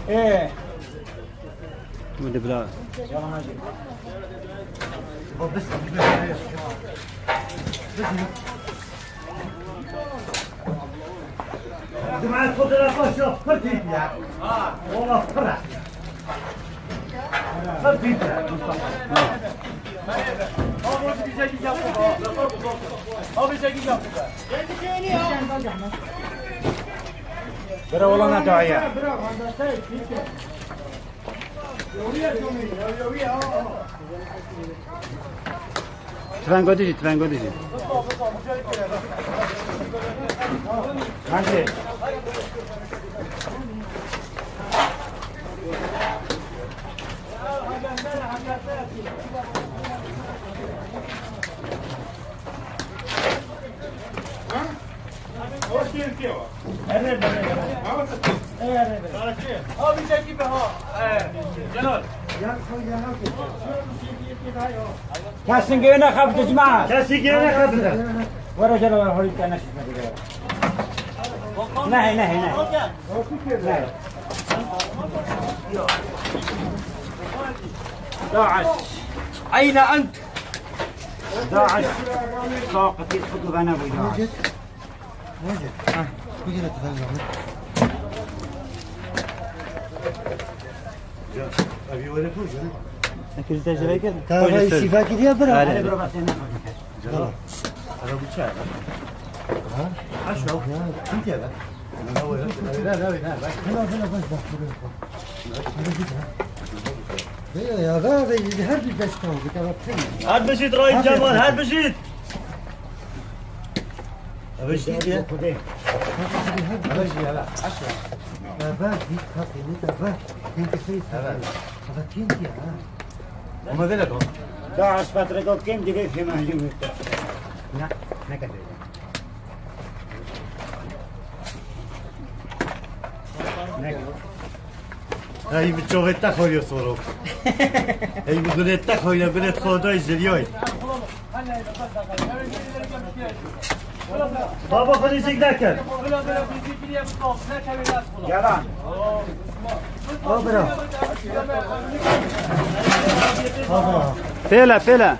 ايه ودي بلا يلا ماشي بس جماعة خذ الأخوة شوف فرتي والله فرح فرتي برا والله ندعية تفنگو دیجی ماشي كاسين جينا خفت جماعة كاسي جينا خفت ورا جرى ورا هولي كأنك نهي نهي نهي نهي داعش أين أنت؟ داعش ساقط يدخل بنا ابو داعش وجد وجد تفهم أبي ولا فوز لكن تجربه كده كان استفاك دي برا انا برا بس انا أنا بتشاهد ها أشوف أنت يا لا يا غازي هل بيستوي بتوقف هاد بشيت رايد جمال هاد بشيت بشيت يا بشيت لا عشرة لا باك دي خاطي انت باك انت سيد هذا كنت يا وما ذلك داعش فترة كم دقيقة في مهجوم لا نكذب هاي بتشوف التخوي يا صاروخ هاي بدون التخوي يا بنت خداي زليوي بابا خليك ذاكر يلا بابا فيلا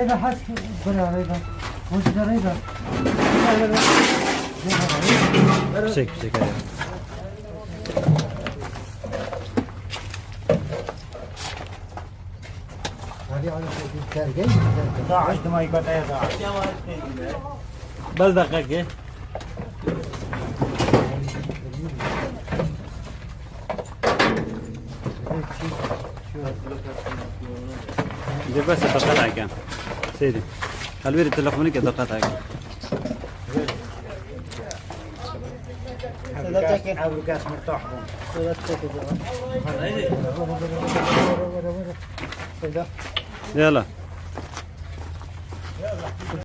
ريبة حاسك برا ريبة وش ده ريبة بسيك هذه على الكارجي داعش ما يقطع يا داعش بس دقيقة دي بس دقيقة كان سيدي هل بيرد تلفونك دقيقة كان أبو كاس مرتاح يلا